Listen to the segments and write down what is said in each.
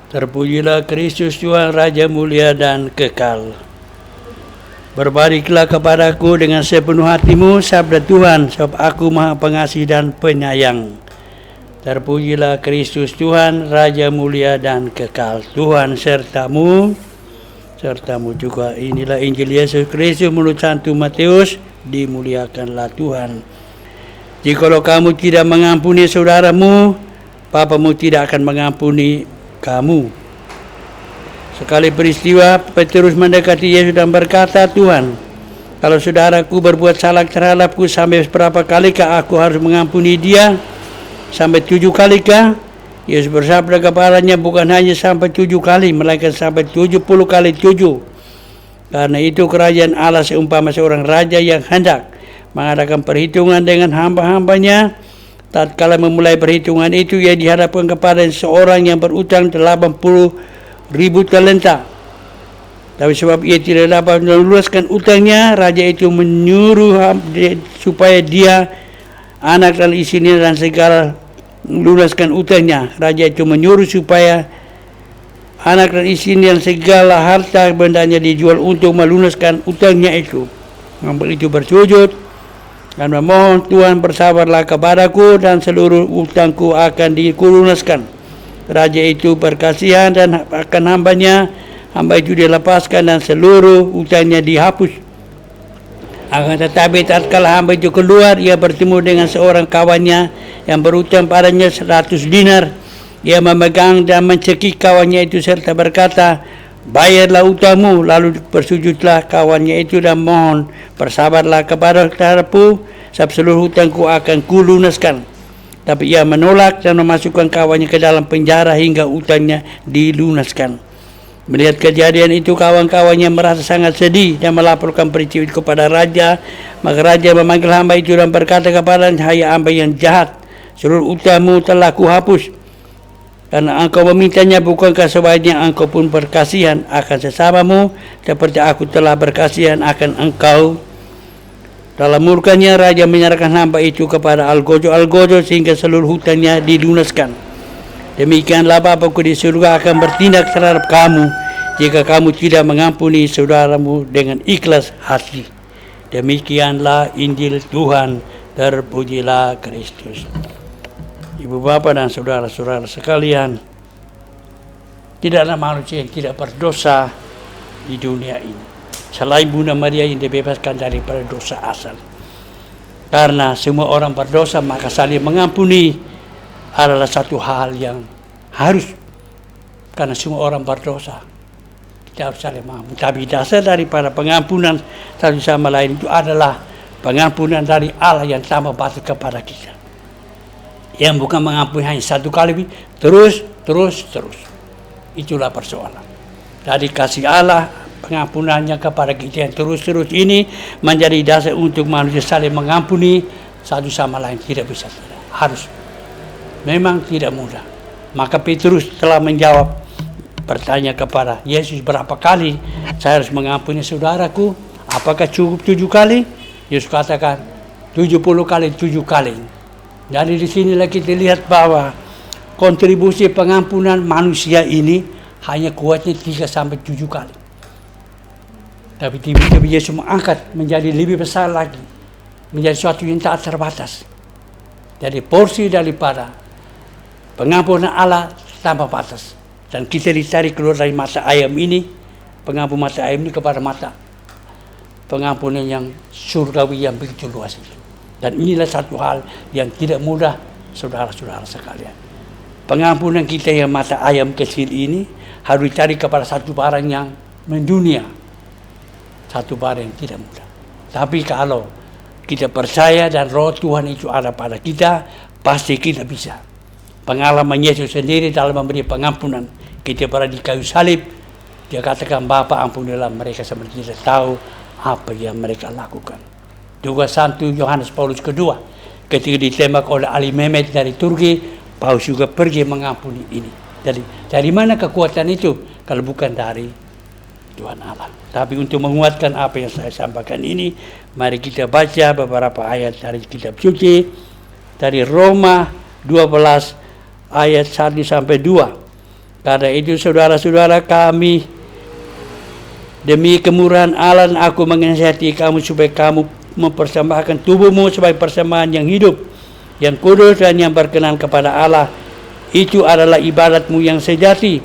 Terpujilah Kristus Tuhan Raja mulia dan kekal. Berbaliklah kepadaku dengan sepenuh hatimu, sabda Tuhan, sebab aku maha pengasih dan penyayang. Terpujilah Kristus Tuhan Raja mulia dan kekal. Tuhan sertamu juga. Inilah Injil Yesus Kristus menurut Santo Matius. Dimuliakanlah Tuhan. Jikalau kamu tidak mengampuni saudaramu, Bapamu tidak akan mengampuni kamu. Sekali peristiwa, Petrus mendekati Yesus dan berkata, Tuhan, kalau saudaraku berbuat salah terhadapku, sampai berapa kalikah aku harus mengampuni dia? Sampai 7 kalikah? Yesus bersabda kepadanya, bukan hanya sampai 7 kali, melainkan sampai 70 kali 7. Karena itu kerajaan Allah seumpama seorang raja yang hendak mengadakan perhitungan dengan hamba-hambanya. Tatkala memulai perhitungan itu, ia dihadapkan kepada seorang yang berutang 80.000 talenta. Tapi sebab ia tidak dapat melunaskan utangnya, raja itu menyuruh supaya dia, anak dan istrinya dan segala melunaskan utangnya. Raja itu menyuruh supaya anak dan istrinya dan segala harta bendanya dijual untuk melunaskan utangnya itu. Hamba itu bersujud dan memohon, Tuhan bersabarlah kepadaku dan seluruh utangku akan dikulunaskan. Raja itu berkasihan dan akan hambanya. Hamba itu dilepaskan dan seluruh utangnya dihapus. Akan tetapi tatkala hamba itu keluar, ia bertemu dengan seorang kawannya yang berutang padanya 100 dinar. Ia memegang dan mencekik kawannya itu serta berkata, bayarlah utangmu. Lalu bersujudlah kawannya itu dan mohon, bersabarlah kepadaku, sebab seluruh hutangku akan kulunaskan. Tapi ia menolak dan memasukkan kawannya ke dalam penjara hingga hutangnya dilunaskan. Melihat kejadian itu, kawan-kawannya merasa sangat sedih dan melaporkan peristiwa itu kepada raja. Maka raja memanggil hamba itu dan berkata kepadanya, hai hamba yang jahat, seluruh utangmu telah kuhapus. Karena engkau memintanya, bukankah sebaiknya engkau pun berkasihan akan sesamamu seperti aku telah berkasihan akan engkau? Dalam murkanya, raja menyerahkan hamba itu kepada algojo sehingga seluruh hutangnya dilunaskan. Demikianlah Bapakku di surga akan bertindak terhadap kamu jika kamu tidak mengampuni saudaramu dengan ikhlas hati. Demikianlah Injil Tuhan. Terpujilah Kristus. Ibu bapa dan saudara-saudara sekalian, tidak ada manusia yang tidak berdosa di dunia ini selain Bunda Maria yang dibebaskan daripada dosa asal. Karena semua orang berdosa, maka saling mengampuni adalah satu hal yang harus, karena semua orang berdosa. Kita harus saling mengampuni. Tapi dasar daripada pengampunan satu sama lain itu adalah pengampunan dari Allah yang tambah batas kepada kita, yang bukan mengampuni hanya satu kali, terus. Itulah persoalan. Dari kasih Allah, pengampunannya kepada kita yang terus ini menjadi dasar untuk manusia saling mengampuni satu sama lain. Tidak bisa, tidak. Harus. Memang tidak mudah. Maka Petrus telah menjawab, bertanya kepada Yesus, berapa kali saya harus mengampuni saudaraku? Apakah cukup 7 kali? Yesus katakan 70 kali 7 kali. Dari disinilah kita lihat bahwa kontribusi pengampunan manusia ini hanya kuatnya 3-7 kali. Tapi tiba-tiba Yesus mengangkat menjadi lebih besar lagi, menjadi suatu yang tak terbatas. Jadi porsi daripada pengampunan Allah tanpa batas. Dan kita ditarik keluar dari mata ayam ini, pengampun mata ayam ini kepada mata pengampunan yang surgawi yang begitu luas itu. Dan inilah satu hal yang tidak mudah, saudara-saudara sekalian. Pengampunan kita yang mata ayam kecil ini harus dicari kepada satu barang yang mendunia. Satu barang yang tidak mudah. Tapi kalau kita percaya dan roh Tuhan itu ada pada kita, pasti kita bisa. Pengalaman Yesus sendiri dalam memberi pengampunan. Kita berada di kayu salib, dia katakan, Bapa ampunilah mereka seperti tidak tahu apa yang mereka lakukan. Juga Santo Yohanes Paulus kedua, ketika ditembak oleh Ali Mehmet dari Turki, Paulus juga pergi mengampuni ini. Jadi dari mana kekuatan itu kalau bukan dari Tuhan Allah? Tapi untuk menguatkan apa yang saya sampaikan ini, mari kita baca beberapa ayat dari kitab suci, dari Roma 12 ayat 1-2. Karena itu saudara-saudara kami, demi kemurahan Allah aku menasihati kamu supaya kamu mempersembahkan tubuhmu sebagai persembahan yang hidup, yang kudus dan yang berkenan kepada Allah. Itu adalah ibadatmu yang sejati.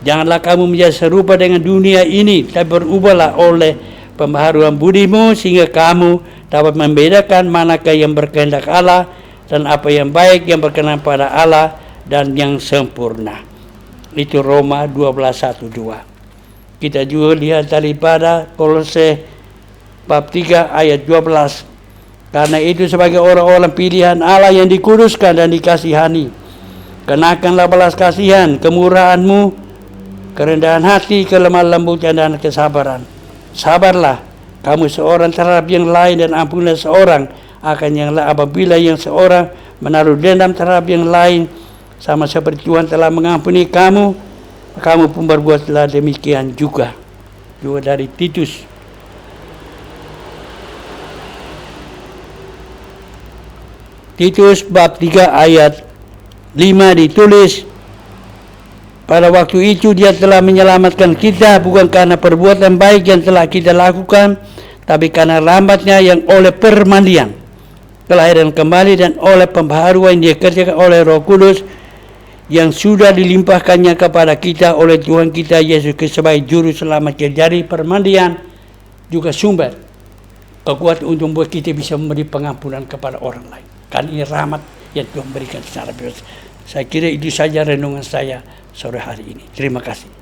Janganlah kamu menjadi serupa dengan dunia ini, tapi berubahlah oleh pembaharuan budimu sehingga kamu dapat membedakan manakah yang berkehendak Allah dan apa yang baik, yang berkenan pada Allah dan yang sempurna. Itu Roma 12:1-2. Kita juga lihat daripada Kolose bab 3 ayat 12. Karena itu sebagai orang-orang pilihan Allah yang dikuduskan dan dikasihani, kenakanlah belas kasihan, kemurahanmu, kerendahan hati, kelemah lembutan dan kesabaran. Sabarlah kamu seorang terhadap yang lain dan ampunilah seorang akan yang lain. Apabila yang seorang menaruh dendam terhadap yang lain, sama seperti Tuhan telah mengampuni kamu, kamu pun berbuatlah demikian juga. Juga dari Titus. Titus bab 3 ayat 5 ditulis, pada waktu itu dia telah menyelamatkan kita bukan karena perbuatan baik yang telah kita lakukan, tapi karena rahmat-Nya yang oleh permandian, kelahiran kembali dan oleh pembaharuan yang dikerjakan oleh Roh Kudus yang sudah dilimpahkannya kepada kita oleh Tuhan kita Yesus Kristus sebagai juru selamat kita. Jadi permandian juga sumber kekuatan untuk membuat kita bisa memberi pengampunan kepada orang lain. Karena ini rahmat yang Tuhan berikan secara bebas. Saya kira itu saja renungan saya sore hari ini. Terima kasih.